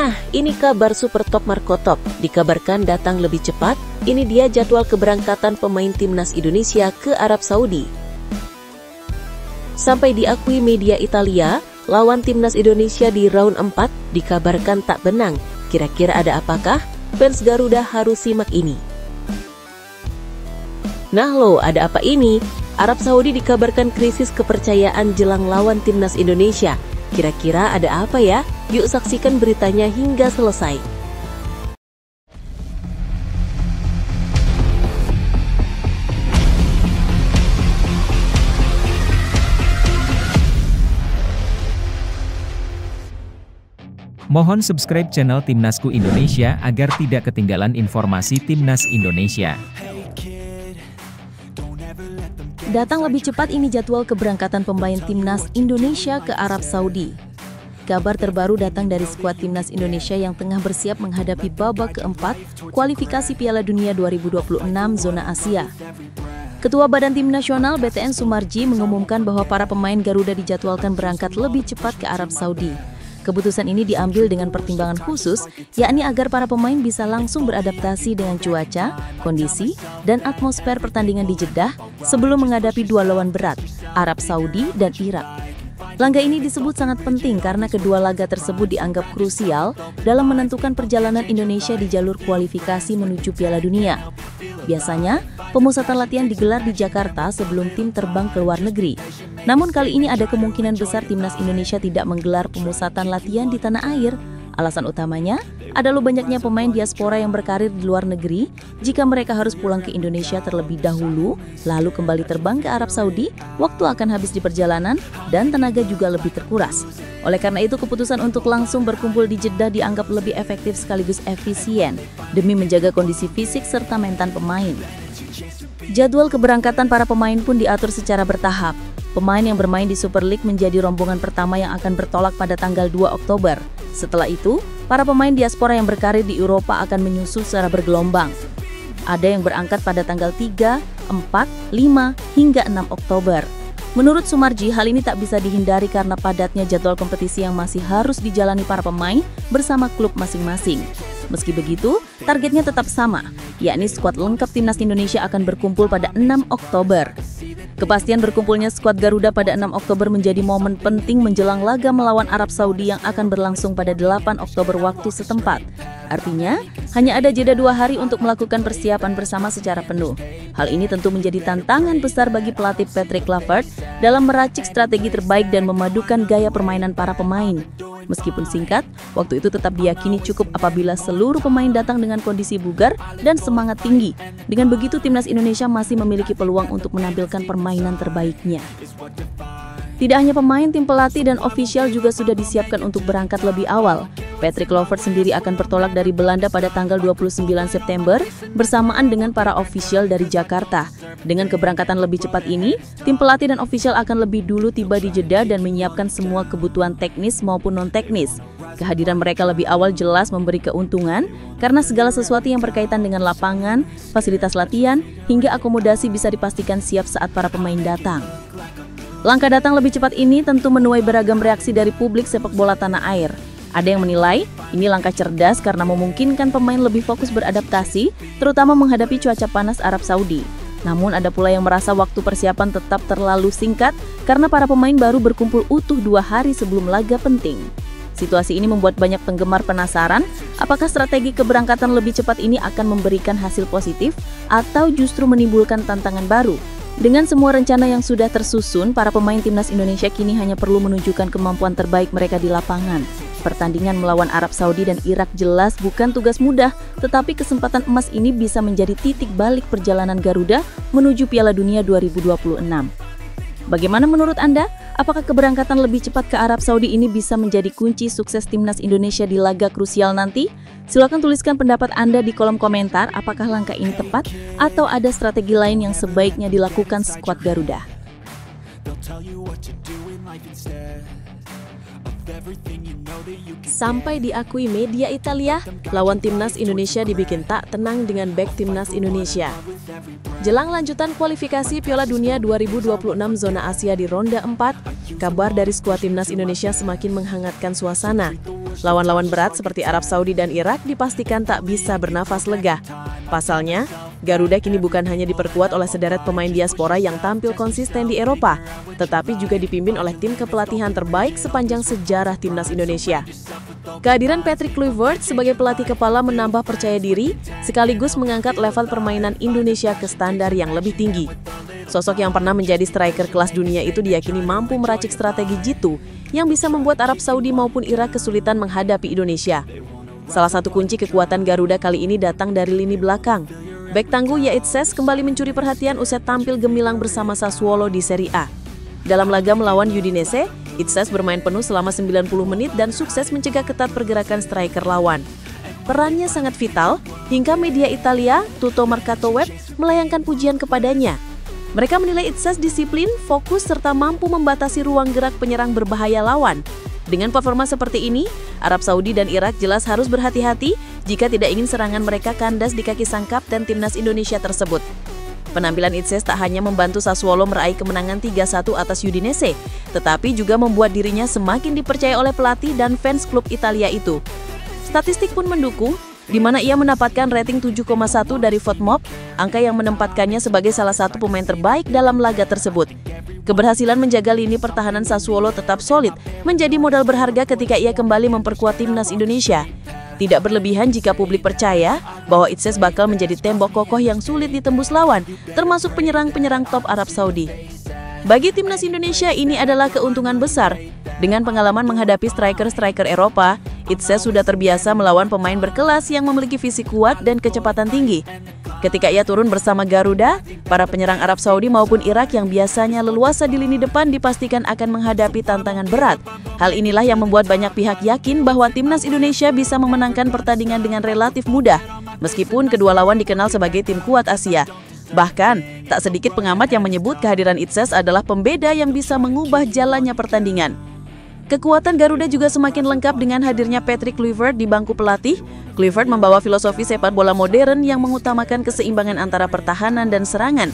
Nah, ini kabar super top Marco Top. Dikabarkan datang lebih cepat. Ini dia jadwal keberangkatan pemain timnas Indonesia ke Arab Saudi. Sampai diakui media Italia, lawan timnas Indonesia di round 4 dikabarkan tak benang. Kira-kira ada apakah? Fans Garuda harus simak ini. Nah lo, ada apa ini? Arab Saudi dikabarkan krisis kepercayaan jelang lawan timnas Indonesia. Kira-kira ada apa ya? Yuk saksikan beritanya hingga selesai. Mohon subscribe channel Timnasku Indonesia agar tidak ketinggalan informasi Timnas Indonesia. Datang lebih cepat ini jadwal keberangkatan pemain Timnas Indonesia ke Arab Saudi. Kabar terbaru datang dari skuad Timnas Indonesia yang tengah bersiap menghadapi babak keempat kualifikasi Piala Dunia 2026 zona Asia. Ketua Badan Tim Nasional BTN Sumarji mengumumkan bahwa para pemain Garuda dijadwalkan berangkat lebih cepat ke Arab Saudi. Keputusan ini diambil dengan pertimbangan khusus, yakni agar para pemain bisa langsung beradaptasi dengan cuaca, kondisi, dan atmosfer pertandingan di Jeddah sebelum menghadapi dua lawan berat, Arab Saudi dan Irak. Langkah ini disebut sangat penting karena kedua laga tersebut dianggap krusial dalam menentukan perjalanan Indonesia di jalur kualifikasi menuju Piala Dunia. Biasanya, pemusatan latihan digelar di Jakarta sebelum tim terbang ke luar negeri. Namun kali ini ada kemungkinan besar Timnas Indonesia tidak menggelar pemusatan latihan di tanah air. Alasan utamanya adalah banyaknya pemain diaspora yang berkarir di luar negeri. Jika mereka harus pulang ke Indonesia terlebih dahulu, lalu kembali terbang ke Arab Saudi, waktu akan habis di perjalanan dan tenaga juga lebih terkuras. Oleh karena itu, keputusan untuk langsung berkumpul di Jeddah dianggap lebih efektif sekaligus efisien demi menjaga kondisi fisik serta mental pemain. Jadwal keberangkatan para pemain pun diatur secara bertahap. Pemain yang bermain di Super League menjadi rombongan pertama yang akan bertolak pada tanggal 2 Oktober. Setelah itu, para pemain diaspora yang berkarir di Eropa akan menyusul secara bergelombang. Ada yang berangkat pada tanggal 3, 4, 5, hingga 6 Oktober. Menurut Sumarji, hal ini tak bisa dihindari karena padatnya jadwal kompetisi yang masih harus dijalani para pemain bersama klub masing-masing. Meski begitu, targetnya tetap sama, yakni skuad lengkap Timnas Indonesia akan berkumpul pada 6 Oktober. Kepastian berkumpulnya skuad Garuda pada 6 Oktober menjadi momen penting menjelang laga melawan Arab Saudi yang akan berlangsung pada 8 Oktober waktu setempat. Artinya, hanya ada jeda 2 hari untuk melakukan persiapan bersama secara penuh. Hal ini tentu menjadi tantangan besar bagi pelatih Patrick Kluivert dalam meracik strategi terbaik dan memadukan gaya permainan para pemain. Meskipun singkat, waktu itu tetap diyakini cukup apabila seluruh pemain datang dengan kondisi bugar dan semangat tinggi. Dengan begitu, Timnas Indonesia masih memiliki peluang untuk menampilkan permainan terbaiknya. Tidak hanya pemain, tim pelatih dan ofisial juga sudah disiapkan untuk berangkat lebih awal. Patrick Kluivert sendiri akan bertolak dari Belanda pada tanggal 29 September bersamaan dengan para ofisial dari Jakarta. Dengan keberangkatan lebih cepat ini, tim pelatih dan ofisial akan lebih dulu tiba di Jeddah dan menyiapkan semua kebutuhan teknis maupun non-teknis. Kehadiran mereka lebih awal jelas memberi keuntungan karena segala sesuatu yang berkaitan dengan lapangan, fasilitas latihan, hingga akomodasi bisa dipastikan siap saat para pemain datang. Langkah datang lebih cepat ini tentu menuai beragam reaksi dari publik sepak bola tanah air. Ada yang menilai ini langkah cerdas karena memungkinkan pemain lebih fokus beradaptasi, terutama menghadapi cuaca panas Arab Saudi. Namun ada pula yang merasa waktu persiapan tetap terlalu singkat karena para pemain baru berkumpul utuh 2 hari sebelum laga penting. Situasi ini membuat banyak penggemar penasaran apakah strategi keberangkatan lebih cepat ini akan memberikan hasil positif atau justru menimbulkan tantangan baru. Dengan semua rencana yang sudah tersusun, para pemain Timnas Indonesia kini hanya perlu menunjukkan kemampuan terbaik mereka di lapangan. Pertandingan melawan Arab Saudi dan Irak jelas bukan tugas mudah, tetapi kesempatan emas ini bisa menjadi titik balik perjalanan Garuda menuju Piala Dunia 2026. Bagaimana menurut Anda? Apakah keberangkatan lebih cepat ke Arab Saudi ini bisa menjadi kunci sukses Timnas Indonesia di laga krusial nanti? Silakan tuliskan pendapat Anda di kolom komentar. Apakah langkah ini tepat atau ada strategi lain yang sebaiknya dilakukan skuad Garuda? Sampai diakui media Italia, lawan Timnas Indonesia dibikin tak tenang dengan bek Timnas Indonesia. Jelang lanjutan kualifikasi Piala Dunia 2026 zona Asia di ronde 4, kabar dari skuad Timnas Indonesia semakin menghangatkan suasana. Lawan-lawan berat seperti Arab Saudi dan Irak dipastikan tak bisa bernafas lega. Pasalnya, Garuda kini bukan hanya diperkuat oleh sederet pemain diaspora yang tampil konsisten di Eropa, tetapi juga dipimpin oleh tim kepelatihan terbaik sepanjang sejarah timnas Indonesia. Kehadiran Patrick Kluivert sebagai pelatih kepala menambah percaya diri, sekaligus mengangkat level permainan Indonesia ke standar yang lebih tinggi. Sosok yang pernah menjadi striker kelas dunia itu diyakini mampu meracik strategi jitu yang bisa membuat Arab Saudi maupun Irak kesulitan menghadapi Indonesia. Salah satu kunci kekuatan Garuda kali ini datang dari lini belakang. Bek tangguh Itses kembali mencuri perhatian usai tampil gemilang bersama Sassuolo di Serie A. Dalam laga melawan Udinese, Itses bermain penuh selama 90 menit dan sukses mencegah ketat pergerakan striker lawan. Perannya sangat vital, hingga media Italia, Tutto Mercato Web, melayangkan pujian kepadanya. Mereka menilai Itses disiplin, fokus, serta mampu membatasi ruang gerak penyerang berbahaya lawan. Dengan performa seperti ini, Arab Saudi dan Irak jelas harus berhati-hati jika tidak ingin serangan mereka kandas di kaki sang kapten timnas Indonesia tersebut. Penampilan Itses tak hanya membantu Sassuolo meraih kemenangan 3-1 atas Udinese, tetapi juga membuat dirinya semakin dipercaya oleh pelatih dan fans klub Italia itu. Statistik pun mendukung, di mana ia mendapatkan rating 7,1 dari FotMob, angka yang menempatkannya sebagai salah satu pemain terbaik dalam laga tersebut. Keberhasilan menjaga lini pertahanan Sassuolo tetap solid, menjadi modal berharga ketika ia kembali memperkuat timnas Indonesia. Tidak berlebihan jika publik percaya bahwa Itses bakal menjadi tembok kokoh yang sulit ditembus lawan, termasuk penyerang-penyerang top Arab Saudi. Bagi timnas Indonesia ini adalah keuntungan besar. Dengan pengalaman menghadapi striker-striker Eropa, Itses sudah terbiasa melawan pemain berkelas yang memiliki fisik kuat dan kecepatan tinggi. Ketika ia turun bersama Garuda, para penyerang Arab Saudi maupun Irak yang biasanya leluasa di lini depan dipastikan akan menghadapi tantangan berat. Hal inilah yang membuat banyak pihak yakin bahwa timnas Indonesia bisa memenangkan pertandingan dengan relatif mudah, meskipun kedua lawan dikenal sebagai tim kuat Asia. Bahkan, tak sedikit pengamat yang menyebut kehadiran Itses adalah pembeda yang bisa mengubah jalannya pertandingan. Kekuatan Garuda juga semakin lengkap dengan hadirnya Patrick Kluivert di bangku pelatih. Kluivert membawa filosofi sepak bola modern yang mengutamakan keseimbangan antara pertahanan dan serangan.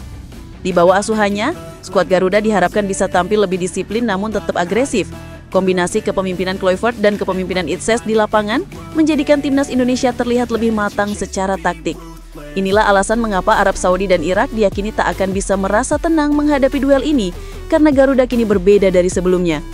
Di bawah asuhannya, skuad Garuda diharapkan bisa tampil lebih disiplin namun tetap agresif. Kombinasi kepemimpinan Kluivert dan kepemimpinan Itses di lapangan menjadikan timnas Indonesia terlihat lebih matang secara taktik. Inilah alasan mengapa Arab Saudi dan Irak diyakini tak akan bisa merasa tenang menghadapi duel ini, karena Garuda kini berbeda dari sebelumnya.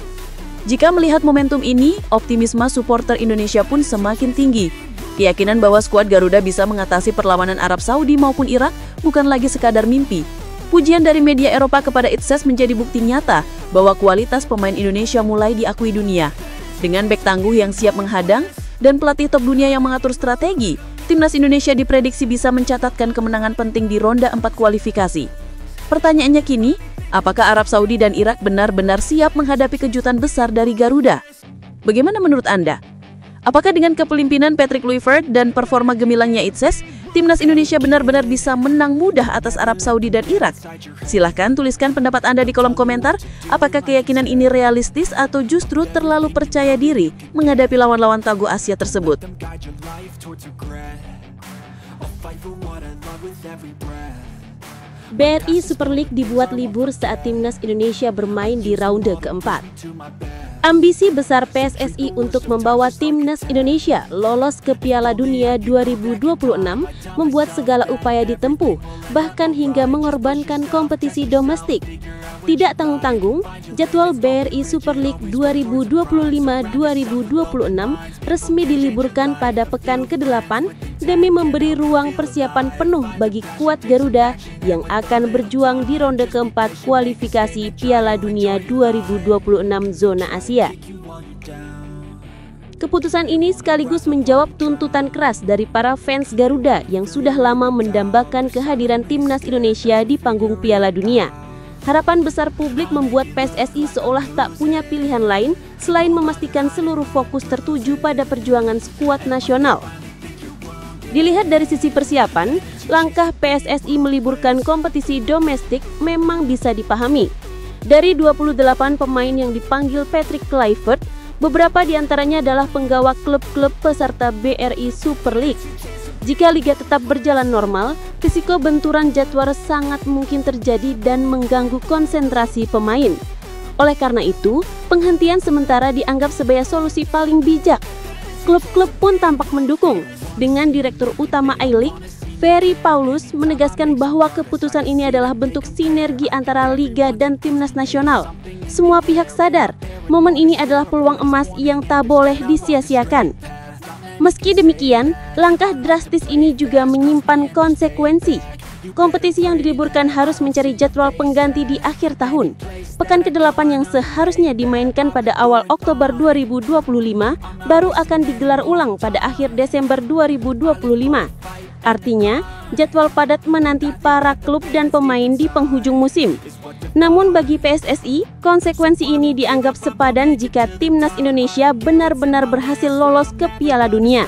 Jika melihat momentum ini, optimisme supporter Indonesia pun semakin tinggi. Keyakinan bahwa skuad Garuda bisa mengatasi perlawanan Arab Saudi maupun Irak bukan lagi sekadar mimpi. Pujian dari media Eropa kepada Itses menjadi bukti nyata bahwa kualitas pemain Indonesia mulai diakui dunia. Dengan bek tangguh yang siap menghadang dan pelatih top dunia yang mengatur strategi, timnas Indonesia diprediksi bisa mencatatkan kemenangan penting di ronde 4 kualifikasi. Pertanyaannya kini, apakah Arab Saudi dan Irak benar-benar siap menghadapi kejutan besar dari Garuda? Bagaimana menurut Anda? Apakah dengan kepemimpinan Patrick Kluivert dan performa gemilangnya Itses, timnas Indonesia benar-benar bisa menang mudah atas Arab Saudi dan Irak? Silahkan tuliskan pendapat Anda di kolom komentar. Apakah keyakinan ini realistis atau justru terlalu percaya diri menghadapi lawan-lawan tangguh Asia tersebut? BRI Super League dibuat libur saat timnas Indonesia bermain di ronde keempat. Ambisi besar PSSI untuk membawa timnas Indonesia lolos ke Piala Dunia 2026 membuat segala upaya ditempuh, bahkan hingga mengorbankan kompetisi domestik. Tidak tanggung-tanggung, jadwal BRI Super League 2025-2026 resmi diliburkan pada pekan ke-8 demi memberi ruang persiapan penuh bagi skuad Garuda yang akan berjuang di ronde keempat kualifikasi Piala Dunia 2026 zona Asia. Keputusan ini sekaligus menjawab tuntutan keras dari para fans Garuda yang sudah lama mendambakan kehadiran timnas Indonesia di panggung Piala Dunia. Harapan besar publik membuat PSSI seolah tak punya pilihan lain selain memastikan seluruh fokus tertuju pada perjuangan skuad nasional. Dilihat dari sisi persiapan, langkah PSSI meliburkan kompetisi domestik memang bisa dipahami. Dari 28 pemain yang dipanggil Patrick Kluivert, beberapa diantaranya adalah penggawa klub-klub peserta BRI Super League. Jika liga tetap berjalan normal, risiko benturan jadwal sangat mungkin terjadi dan mengganggu konsentrasi pemain. Oleh karena itu, penghentian sementara dianggap sebagai solusi paling bijak. Klub-klub pun tampak mendukung, dengan Direktur Utama I-League, Ferry Paulus menegaskan bahwa keputusan ini adalah bentuk sinergi antara Liga dan Timnas Nasional. Semua pihak sadar, momen ini adalah peluang emas yang tak boleh disia-siakan. Meski demikian, langkah drastis ini juga menyimpan konsekuensi. Kompetisi yang diliburkan harus mencari jadwal pengganti di akhir tahun. Pekan ke-8 yang seharusnya dimainkan pada awal Oktober 2025 baru akan digelar ulang pada akhir Desember 2025. Artinya, jadwal padat menanti para klub dan pemain di penghujung musim. Namun bagi PSSI, konsekuensi ini dianggap sepadan jika Timnas Indonesia benar-benar berhasil lolos ke Piala Dunia.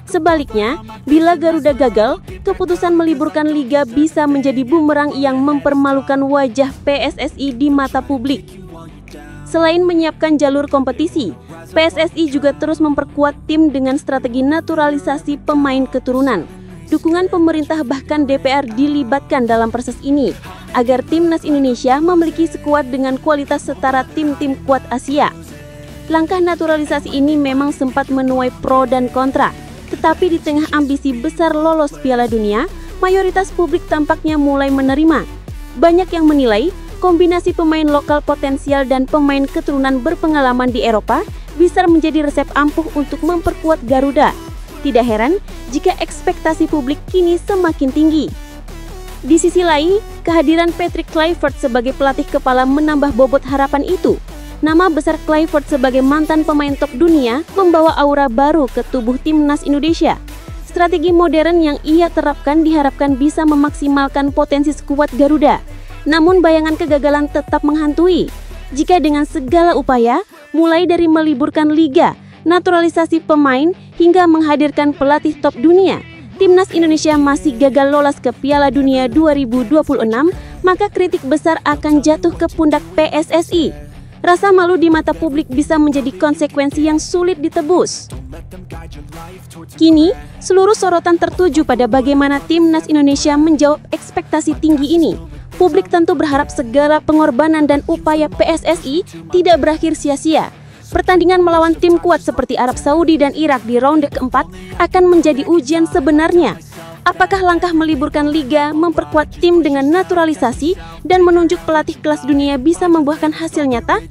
Sebaliknya, bila Garuda gagal, keputusan meliburkan liga bisa menjadi bumerang yang mempermalukan wajah PSSI di mata publik. Selain menyiapkan jalur kompetisi, PSSI juga terus memperkuat tim dengan strategi naturalisasi pemain keturunan. Dukungan pemerintah bahkan DPR dilibatkan dalam proses ini, agar Timnas Indonesia memiliki skuad dengan kualitas setara tim-tim kuat Asia. Langkah naturalisasi ini memang sempat menuai pro dan kontra, tetapi di tengah ambisi besar lolos Piala Dunia, mayoritas publik tampaknya mulai menerima. Banyak yang menilai, kombinasi pemain lokal potensial dan pemain keturunan berpengalaman di Eropa bisa menjadi resep ampuh untuk memperkuat Garuda. Tidak heran jika ekspektasi publik kini semakin tinggi. Di sisi lain, kehadiran Patrick Kluivert sebagai pelatih kepala menambah bobot harapan itu. Nama besar Kluivert sebagai mantan pemain top dunia membawa aura baru ke tubuh Timnas Indonesia. Strategi modern yang ia terapkan diharapkan bisa memaksimalkan potensi skuad Garuda. Namun bayangan kegagalan tetap menghantui. Jika dengan segala upaya, mulai dari meliburkan liga, naturalisasi pemain, hingga menghadirkan pelatih top dunia, Timnas Indonesia masih gagal lolos ke Piala Dunia 2026, maka kritik besar akan jatuh ke pundak PSSI. Rasa malu di mata publik bisa menjadi konsekuensi yang sulit ditebus. Kini, seluruh sorotan tertuju pada bagaimana Timnas Indonesia menjawab ekspektasi tinggi ini. Publik tentu berharap segala pengorbanan dan upaya PSSI tidak berakhir sia-sia. Pertandingan melawan tim kuat seperti Arab Saudi dan Irak di ronde keempat akan menjadi ujian sebenarnya. Apakah langkah meliburkan liga, memperkuat tim dengan naturalisasi, dan menunjuk pelatih kelas dunia bisa membuahkan hasil nyata?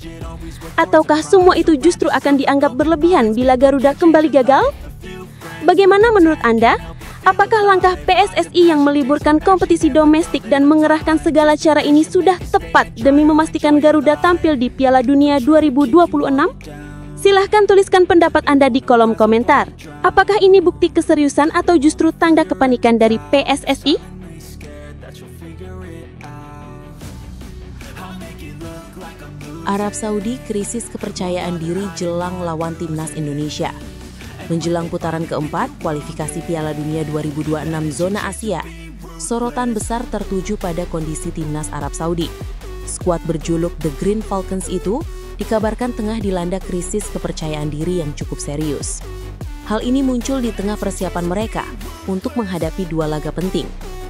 Ataukah semua itu justru akan dianggap berlebihan bila Garuda kembali gagal? Bagaimana menurut Anda? Apakah langkah PSSI yang meliburkan kompetisi domestik dan mengerahkan segala cara ini sudah tepat demi memastikan Garuda tampil di Piala Dunia 2026? Silahkan tuliskan pendapat Anda di kolom komentar. Apakah ini bukti keseriusan atau justru tanda kepanikan dari PSSI? Arab Saudi krisis kepercayaan diri jelang lawan Timnas Indonesia. Menjelang putaran keempat kualifikasi Piala Dunia 2026 zona Asia, sorotan besar tertuju pada kondisi Timnas Arab Saudi. Skuad berjuluk The Green Falcons itu dikabarkan tengah dilanda krisis kepercayaan diri yang cukup serius. Hal ini muncul di tengah persiapan mereka untuk menghadapi dua laga penting,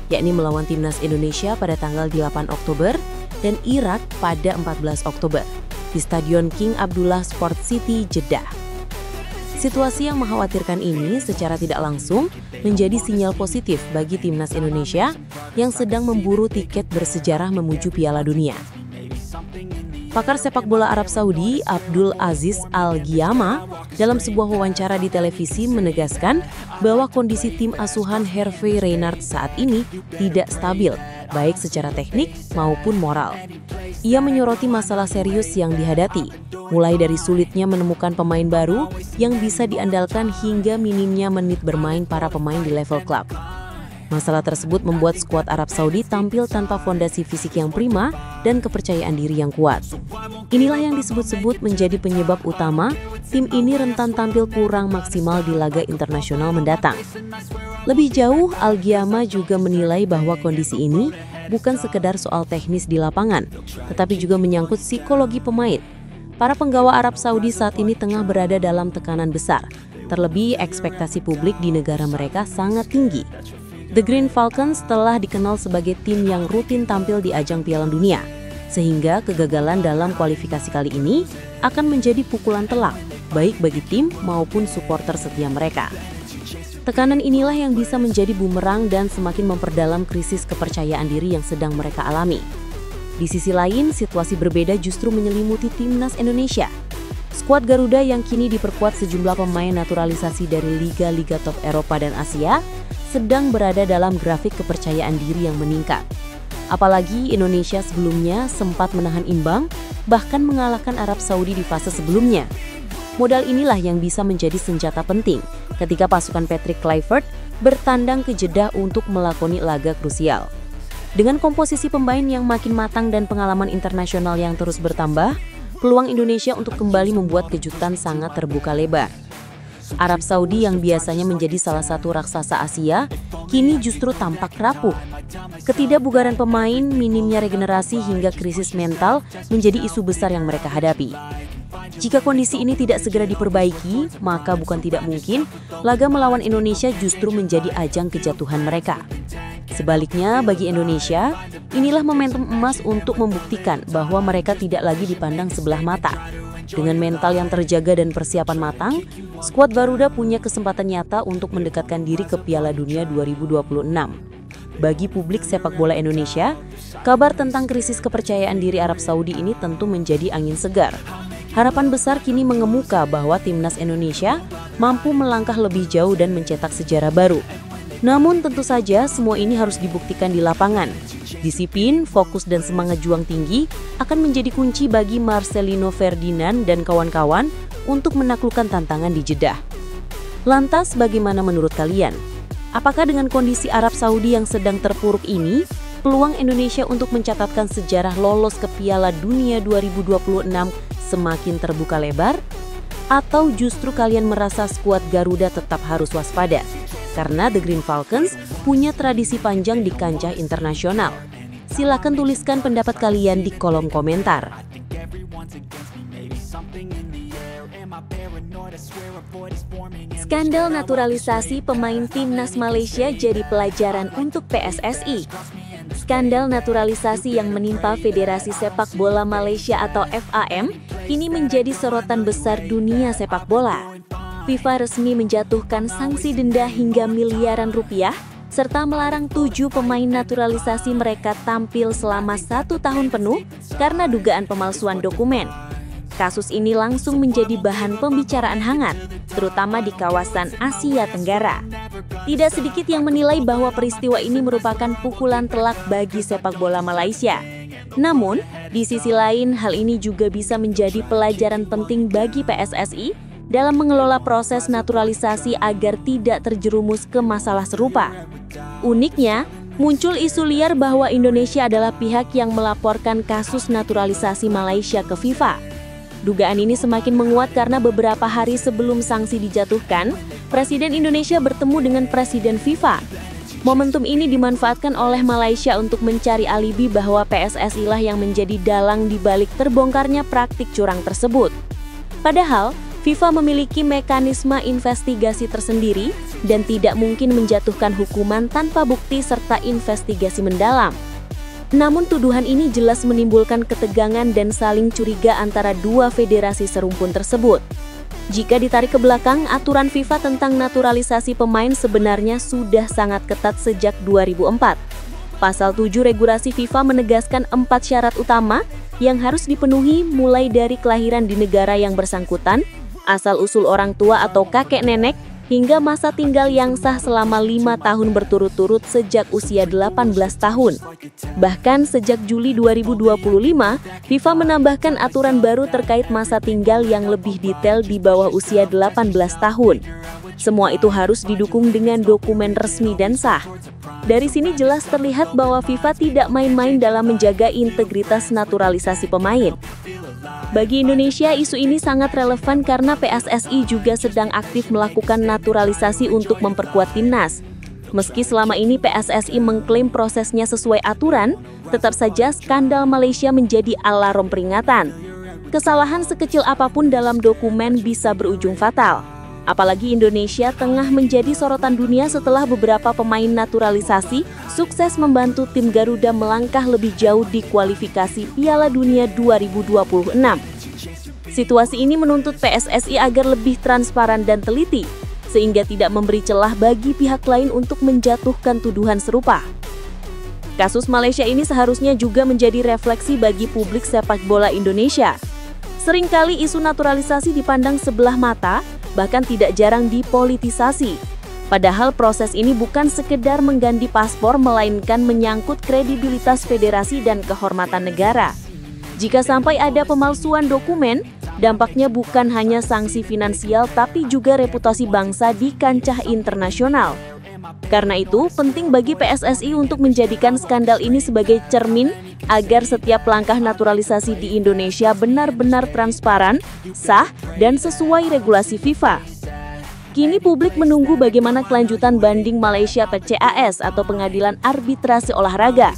yakni melawan Timnas Indonesia pada tanggal 8 Oktober dan Irak pada 14 Oktober di Stadion King Abdullah Sport City, Jeddah. Situasi yang mengkhawatirkan ini secara tidak langsung menjadi sinyal positif bagi Timnas Indonesia yang sedang memburu tiket bersejarah menuju Piala Dunia. Pakar sepak bola Arab Saudi, Abdul Aziz Al-Ghiama, dalam sebuah wawancara di televisi menegaskan bahwa kondisi tim asuhan Hervé Renard saat ini tidak stabil, baik secara teknik maupun moral. Ia menyoroti masalah serius yang dihadapi, mulai dari sulitnya menemukan pemain baru yang bisa diandalkan hingga minimnya menit bermain para pemain di level klub. Masalah tersebut membuat skuad Arab Saudi tampil tanpa fondasi fisik yang prima dan kepercayaan diri yang kuat. Inilah yang disebut-sebut menjadi penyebab utama tim ini rentan tampil kurang maksimal di laga internasional mendatang. Lebih jauh, Al-Ghiama juga menilai bahwa kondisi ini bukan sekedar soal teknis di lapangan, tetapi juga menyangkut psikologi pemain. Para penggawa Arab Saudi saat ini tengah berada dalam tekanan besar, terlebih ekspektasi publik di negara mereka sangat tinggi. The Green Falcons telah dikenal sebagai tim yang rutin tampil di ajang Piala Dunia, sehingga kegagalan dalam kualifikasi kali ini akan menjadi pukulan telak baik bagi tim maupun supporter setia mereka. Tekanan inilah yang bisa menjadi bumerang dan semakin memperdalam krisis kepercayaan diri yang sedang mereka alami. Di sisi lain, situasi berbeda justru menyelimuti timnas Indonesia. Skuad Garuda yang kini diperkuat sejumlah pemain naturalisasi dari liga-liga top Eropa dan Asia sedang berada dalam grafik kepercayaan diri yang meningkat. Apalagi Indonesia sebelumnya sempat menahan imbang, bahkan mengalahkan Arab Saudi di fase sebelumnya. Modal inilah yang bisa menjadi senjata penting ketika pasukan Patrick Kluivert bertandang ke Jeddah untuk melakoni laga krusial. Dengan komposisi pemain yang makin matang dan pengalaman internasional yang terus bertambah, peluang Indonesia untuk kembali membuat kejutan sangat terbuka lebar. Arab Saudi yang biasanya menjadi salah satu raksasa Asia, kini justru tampak rapuh. Ketidakbugaran pemain, minimnya regenerasi hingga krisis mental menjadi isu besar yang mereka hadapi. Jika kondisi ini tidak segera diperbaiki, maka bukan tidak mungkin laga melawan Indonesia justru menjadi ajang kejatuhan mereka. Sebaliknya, bagi Indonesia, inilah momentum emas untuk membuktikan bahwa mereka tidak lagi dipandang sebelah mata. Dengan mental yang terjaga dan persiapan matang, skuad Garuda punya kesempatan nyata untuk mendekatkan diri ke Piala Dunia 2026. Bagi publik sepak bola Indonesia, kabar tentang krisis kepercayaan diri Arab Saudi ini tentu menjadi angin segar. Harapan besar kini mengemuka bahwa timnas Indonesia mampu melangkah lebih jauh dan mencetak sejarah baru. Namun tentu saja semua ini harus dibuktikan di lapangan. Disiplin, fokus dan semangat juang tinggi akan menjadi kunci bagi Marcelino Ferdinand dan kawan-kawan untuk menaklukkan tantangan di Jeddah. Lantas bagaimana menurut kalian? Apakah dengan kondisi Arab Saudi yang sedang terpuruk ini, peluang Indonesia untuk mencatatkan sejarah lolos ke Piala Dunia 2026 semakin terbuka lebar? Atau justru kalian merasa skuad Garuda tetap harus waspada? Karena The Green Falcons punya tradisi panjang di kancah internasional. Silakan tuliskan pendapat kalian di kolom komentar. Skandal naturalisasi pemain timnas Malaysia jadi pelajaran untuk PSSI. Skandal naturalisasi yang menimpa Federasi Sepak Bola Malaysia atau FAM kini menjadi sorotan besar dunia sepak bola. FIFA resmi menjatuhkan sanksi denda hingga miliaran rupiah, serta melarang 7 pemain naturalisasi mereka tampil selama 1 tahun penuh karena dugaan pemalsuan dokumen. Kasus ini langsung menjadi bahan pembicaraan hangat, terutama di kawasan Asia Tenggara. Tidak sedikit yang menilai bahwa peristiwa ini merupakan pukulan telak bagi sepak bola Malaysia. Namun, di sisi lain, hal ini juga bisa menjadi pelajaran penting bagi PSSI dalam mengelola proses naturalisasi agar tidak terjerumus ke masalah serupa. Uniknya, muncul isu liar bahwa Indonesia adalah pihak yang melaporkan kasus naturalisasi Malaysia ke FIFA. Dugaan ini semakin menguat karena beberapa hari sebelum sanksi dijatuhkan, Presiden Indonesia bertemu dengan Presiden FIFA. Momentum ini dimanfaatkan oleh Malaysia untuk mencari alibi bahwa PSSI lah yang menjadi dalang di balik terbongkarnya praktik curang tersebut. Padahal, FIFA memiliki mekanisme investigasi tersendiri dan tidak mungkin menjatuhkan hukuman tanpa bukti serta investigasi mendalam. Namun tuduhan ini jelas menimbulkan ketegangan dan saling curiga antara dua federasi serumpun tersebut. Jika ditarik ke belakang, aturan FIFA tentang naturalisasi pemain sebenarnya sudah sangat ketat sejak 2004. Pasal 7 regulasi FIFA menegaskan 4 syarat utama yang harus dipenuhi mulai dari kelahiran di negara yang bersangkutan, asal-usul orang tua atau kakek nenek, hingga masa tinggal yang sah selama 5 tahun berturut-turut sejak usia 18 tahun. Bahkan sejak Juli 2025, FIFA menambahkan aturan baru terkait masa tinggal yang lebih detail di bawah usia 18 tahun. Semua itu harus didukung dengan dokumen resmi dan sah. Dari sini jelas terlihat bahwa FIFA tidak main-main dalam menjaga integritas naturalisasi pemain. Bagi Indonesia, isu ini sangat relevan karena PSSI juga sedang aktif melakukan naturalisasi untuk memperkuat timnas. Meski selama ini PSSI mengklaim prosesnya sesuai aturan, tetap saja skandal Malaysia menjadi alarm peringatan. Kesalahan sekecil apapun dalam dokumen bisa berujung fatal. Apalagi Indonesia tengah menjadi sorotan dunia setelah beberapa pemain naturalisasi sukses membantu tim Garuda melangkah lebih jauh di kualifikasi Piala Dunia 2026. Situasi ini menuntut PSSI agar lebih transparan dan teliti, sehingga tidak memberi celah bagi pihak lain untuk menjatuhkan tuduhan serupa. Kasus Malaysia ini seharusnya juga menjadi refleksi bagi publik sepak bola Indonesia. Seringkali isu naturalisasi dipandang sebelah mata, bahkan tidak jarang dipolitisasi. Padahal proses ini bukan sekedar mengganti paspor, melainkan menyangkut kredibilitas federasi dan kehormatan negara. Jika sampai ada pemalsuan dokumen, dampaknya bukan hanya sanksi finansial tapi juga reputasi bangsa di kancah internasional. Karena itu, penting bagi PSSI untuk menjadikan skandal ini sebagai cermin agar setiap langkah naturalisasi di Indonesia benar-benar transparan, sah, dan sesuai regulasi FIFA. Kini publik menunggu bagaimana kelanjutan banding Malaysia PCAS atau Pengadilan Arbitrase Olahraga.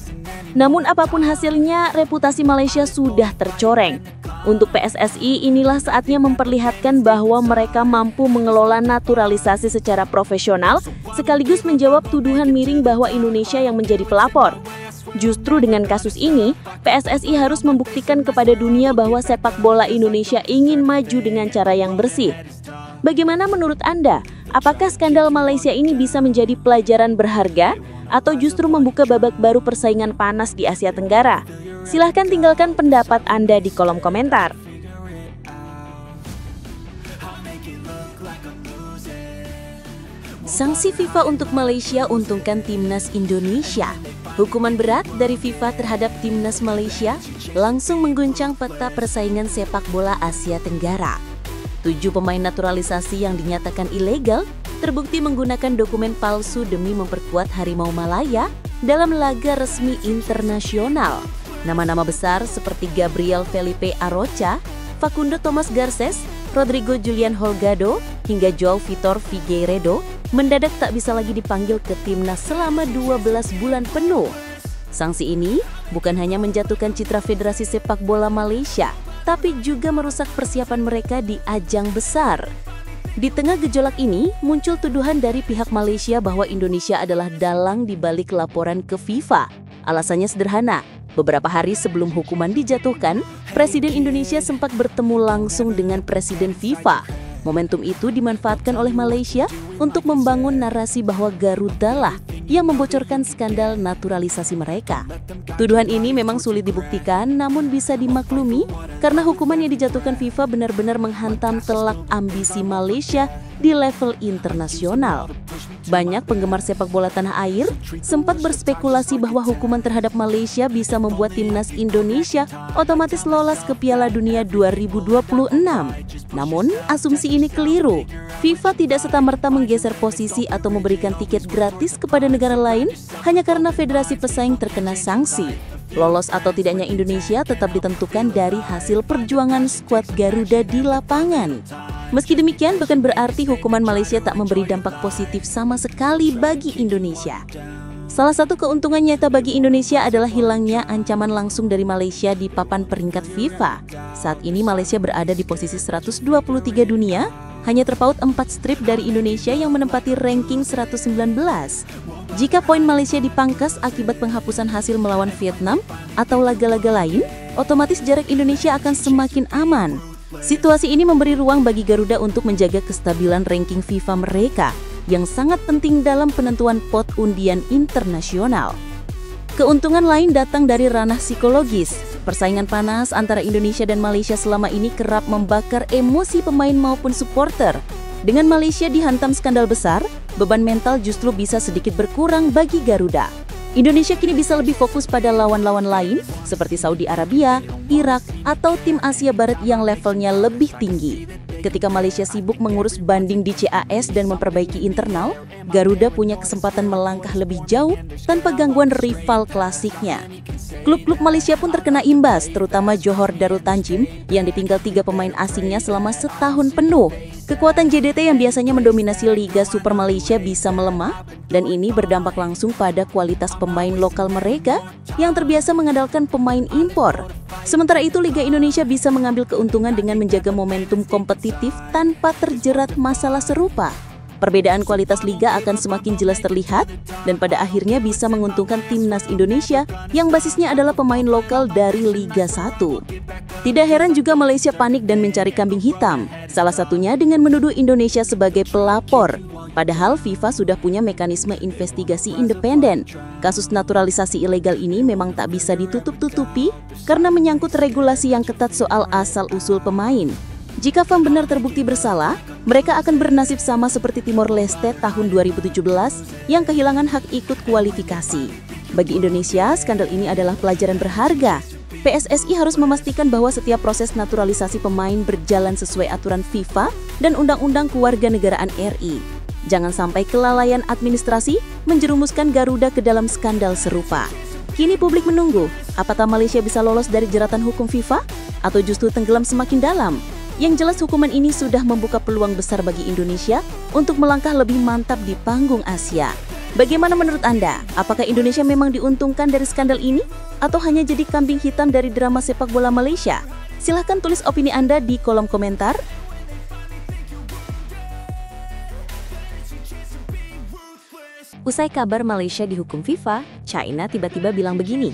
Namun apapun hasilnya, reputasi Malaysia sudah tercoreng. Untuk PSSI, inilah saatnya memperlihatkan bahwa mereka mampu mengelola naturalisasi secara profesional, sekaligus menjawab tuduhan miring bahwa Indonesia yang menjadi pelapor. Justru dengan kasus ini, PSSI harus membuktikan kepada dunia bahwa sepak bola Indonesia ingin maju dengan cara yang bersih. Bagaimana menurut Anda? Apakah skandal Malaysia ini bisa menjadi pelajaran berharga atau justru membuka babak baru persaingan panas di Asia Tenggara? Silahkan tinggalkan pendapat Anda di kolom komentar. Sanksi FIFA untuk Malaysia untungkan timnas Indonesia. Hukuman berat dari FIFA terhadap timnas Malaysia langsung mengguncang peta persaingan sepak bola Asia Tenggara. 7 pemain naturalisasi yang dinyatakan ilegal terbukti menggunakan dokumen palsu demi memperkuat Harimau Malaya dalam laga resmi internasional. Nama-nama besar seperti Gabriel Felipe Arocha, Facundo Thomas Garces, Rodrigo Julian Holgado, hingga João Vitor Figueiredo mendadak tak bisa lagi dipanggil ke timnas selama 12 bulan penuh. Sanksi ini bukan hanya menjatuhkan citra Federasi Sepak Bola Malaysia, tapi juga merusak persiapan mereka di ajang besar. Di tengah gejolak ini, muncul tuduhan dari pihak Malaysia bahwa Indonesia adalah dalang di balik laporan ke FIFA. Alasannya sederhana. Beberapa hari sebelum hukuman dijatuhkan, Presiden Indonesia sempat bertemu langsung dengan Presiden FIFA. Momentum itu dimanfaatkan oleh Malaysia untuk membangun narasi bahwa Garuda lah yang membocorkan skandal naturalisasi mereka. Tuduhan ini memang sulit dibuktikan, namun bisa dimaklumi karena hukuman yang dijatuhkan FIFA benar-benar menghantam telak ambisi Malaysia di level internasional. Banyak penggemar sepak bola tanah air sempat berspekulasi bahwa hukuman terhadap Malaysia bisa membuat timnas Indonesia otomatis lolos ke Piala Dunia 2026. Namun, asumsi ini keliru. FIFA tidak serta-merta menggeser posisi atau memberikan tiket gratis kepada negara lain hanya karena federasi pesaing terkena sanksi. Lolos atau tidaknya Indonesia tetap ditentukan dari hasil perjuangan skuad Garuda di lapangan. Meski demikian, bukan berarti hukuman Malaysia tak memberi dampak positif sama sekali bagi Indonesia. Salah satu keuntungan nyata bagi Indonesia adalah hilangnya ancaman langsung dari Malaysia di papan peringkat FIFA. Saat ini Malaysia berada di posisi 123 dunia, hanya terpaut 4 strip dari Indonesia yang menempati ranking 119. Jika poin Malaysia dipangkas akibat penghapusan hasil melawan Vietnam atau laga-laga lain, otomatis jarak Indonesia akan semakin aman. Situasi ini memberi ruang bagi Garuda untuk menjaga kestabilan ranking FIFA mereka yang sangat penting dalam penentuan pot undian internasional. Keuntungan lain datang dari ranah psikologis. Persaingan panas antara Indonesia dan Malaysia selama ini kerap membakar emosi pemain maupun supporter. Dengan Malaysia dihantam skandal besar, beban mental justru bisa sedikit berkurang bagi Garuda. Indonesia kini bisa lebih fokus pada lawan-lawan lain seperti Saudi Arabia, Irak, atau tim Asia Barat yang levelnya lebih tinggi. Ketika Malaysia sibuk mengurus banding di CAS dan memperbaiki internal, Garuda punya kesempatan melangkah lebih jauh tanpa gangguan rival klasiknya. Klub-klub Malaysia pun terkena imbas, terutama Johor Darul Tanjim yang ditinggal 3 pemain asingnya selama setahun penuh. Kekuatan JDT yang biasanya mendominasi Liga Super Malaysia bisa melemah, dan ini berdampak langsung pada kualitas pemain lokal mereka yang terbiasa mengandalkan pemain impor. Sementara itu, Liga Indonesia bisa mengambil keuntungan dengan menjaga momentum kompetitif tanpa terjerat masalah serupa. Perbedaan kualitas liga akan semakin jelas terlihat dan pada akhirnya bisa menguntungkan timnas Indonesia yang basisnya adalah pemain lokal dari Liga 1. Tidak heran juga Malaysia panik dan mencari kambing hitam, salah satunya dengan menuduh Indonesia sebagai pelapor. Padahal FIFA sudah punya mekanisme investigasi independen. Kasus naturalisasi ilegal ini memang tak bisa ditutup-tutupi karena menyangkut regulasi yang ketat soal asal-usul pemain. Jika VAM benar terbukti bersalah, mereka akan bernasib sama seperti Timor Leste tahun 2017 yang kehilangan hak ikut kualifikasi. Bagi Indonesia, skandal ini adalah pelajaran berharga. PSSI harus memastikan bahwa setiap proses naturalisasi pemain berjalan sesuai aturan FIFA dan Undang-Undang Kewarganegaraan RI. Jangan sampai kelalaian administrasi menjerumuskan Garuda ke dalam skandal serupa. Kini publik menunggu, apakah Malaysia bisa lolos dari jeratan hukum FIFA atau justru tenggelam semakin dalam? Yang jelas hukuman ini sudah membuka peluang besar bagi Indonesia untuk melangkah lebih mantap di panggung Asia. Bagaimana menurut Anda? Apakah Indonesia memang diuntungkan dari skandal ini? Atau hanya jadi kambing hitam dari drama sepak bola Malaysia? Silahkan tulis opini Anda di kolom komentar. Usai kabar Malaysia dihukum FIFA, China tiba-tiba bilang begini.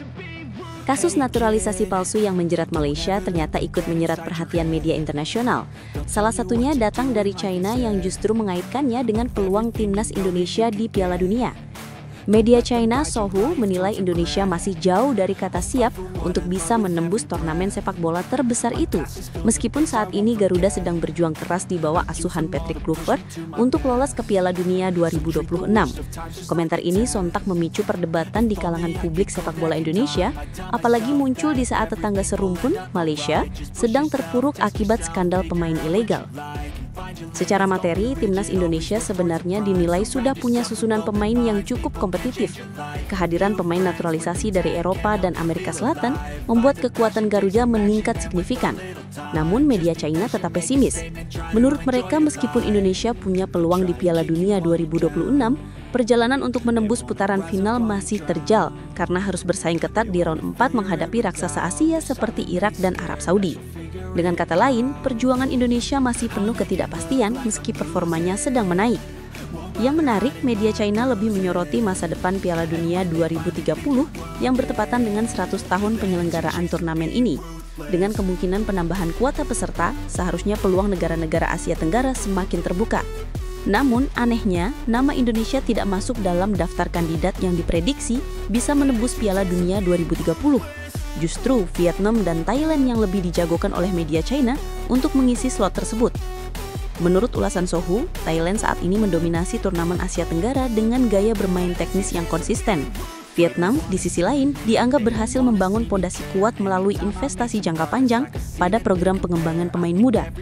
Kasus naturalisasi palsu yang menjerat Malaysia ternyata ikut menyerat perhatian media internasional. Salah satunya datang dari China yang justru mengaitkannya dengan peluang timnas Indonesia di Piala Dunia. Media China Sohu menilai Indonesia masih jauh dari kata siap untuk bisa menembus turnamen sepak bola terbesar itu. Meskipun saat ini Garuda sedang berjuang keras di bawah asuhan Patrick Kluivert untuk lolos ke Piala Dunia 2026. Komentar ini sontak memicu perdebatan di kalangan publik sepak bola Indonesia, apalagi muncul di saat tetangga serumpun, Malaysia, sedang terpuruk akibat skandal pemain ilegal. Secara materi, timnas Indonesia sebenarnya dinilai sudah punya susunan pemain yang cukup kompetitif. Kehadiran pemain naturalisasi dari Eropa dan Amerika Selatan membuat kekuatan Garuda meningkat signifikan. Namun media China tetap pesimis. Menurut mereka, meskipun Indonesia punya peluang di Piala Dunia 2026, perjalanan untuk menembus putaran final masih terjal karena harus bersaing ketat di round 4 menghadapi raksasa Asia seperti Irak dan Arab Saudi. Dengan kata lain, perjuangan Indonesia masih penuh ketidakpastian meski performanya sedang menaik. Yang menarik, media China lebih menyoroti masa depan Piala Dunia 2030 yang bertepatan dengan 100 tahun penyelenggaraan turnamen ini. Dengan kemungkinan penambahan kuota peserta, seharusnya peluang negara-negara Asia Tenggara semakin terbuka. Namun, anehnya, nama Indonesia tidak masuk dalam daftar kandidat yang diprediksi bisa menembus Piala Dunia 2030. Justru Vietnam dan Thailand yang lebih dijagokan oleh media China untuk mengisi slot tersebut. Menurut ulasan Sohu, Thailand saat ini mendominasi turnamen Asia Tenggara dengan gaya bermain teknis yang konsisten. Vietnam, di sisi lain, dianggap berhasil membangun pondasi kuat melalui investasi jangka panjang pada program pengembangan pemain muda.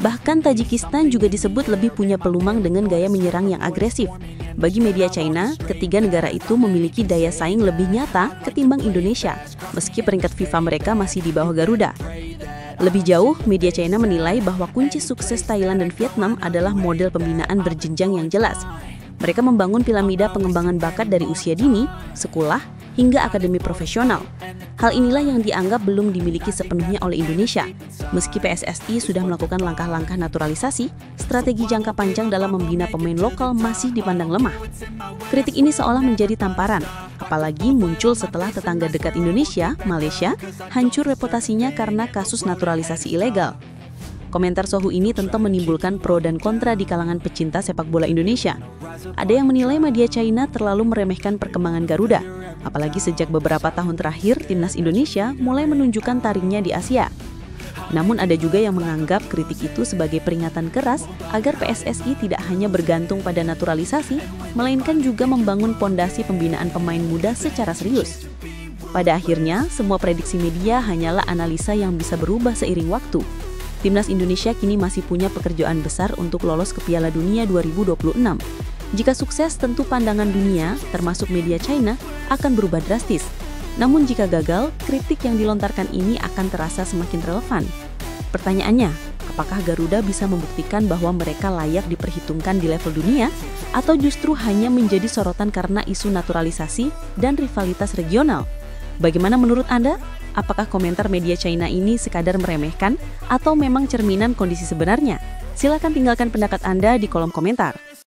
Bahkan Tajikistan juga disebut lebih punya peluang dengan gaya menyerang yang agresif. Bagi media China, ketiga negara itu memiliki daya saing lebih nyata ketimbang Indonesia, meski peringkat FIFA mereka masih di bawah Garuda. Lebih jauh, media China menilai bahwa kunci sukses Thailand dan Vietnam adalah model pembinaan berjenjang yang jelas. Mereka membangun piramida pengembangan bakat dari usia dini, sekolah, hingga akademi profesional. Hal inilah yang dianggap belum dimiliki sepenuhnya oleh Indonesia. Meski PSSI sudah melakukan langkah-langkah naturalisasi, strategi jangka panjang dalam membina pemain lokal masih dipandang lemah. Kritik ini seolah menjadi tamparan, apalagi muncul setelah tetangga dekat Indonesia, Malaysia, hancur reputasinya karena kasus naturalisasi ilegal. Komentar Sohu ini tentu menimbulkan pro dan kontra di kalangan pecinta sepak bola Indonesia. Ada yang menilai media China terlalu meremehkan perkembangan Garuda, apalagi sejak beberapa tahun terakhir timnas Indonesia mulai menunjukkan taringnya di Asia. Namun ada juga yang menganggap kritik itu sebagai peringatan keras agar PSSI tidak hanya bergantung pada naturalisasi, melainkan juga membangun pondasi pembinaan pemain muda secara serius. Pada akhirnya, semua prediksi media hanyalah analisa yang bisa berubah seiring waktu. Timnas Indonesia kini masih punya pekerjaan besar untuk lolos ke Piala Dunia 2026. Jika sukses, tentu pandangan dunia, termasuk media China, akan berubah drastis. Namun jika gagal, kritik yang dilontarkan ini akan terasa semakin relevan. Pertanyaannya, apakah Garuda bisa membuktikan bahwa mereka layak diperhitungkan di level dunia, atau justru hanya menjadi sorotan karena isu naturalisasi dan rivalitas regional? Bagaimana menurut Anda? Apakah komentar media China ini sekadar meremehkan atau memang cerminan kondisi sebenarnya? Silakan tinggalkan pendapat Anda di kolom komentar.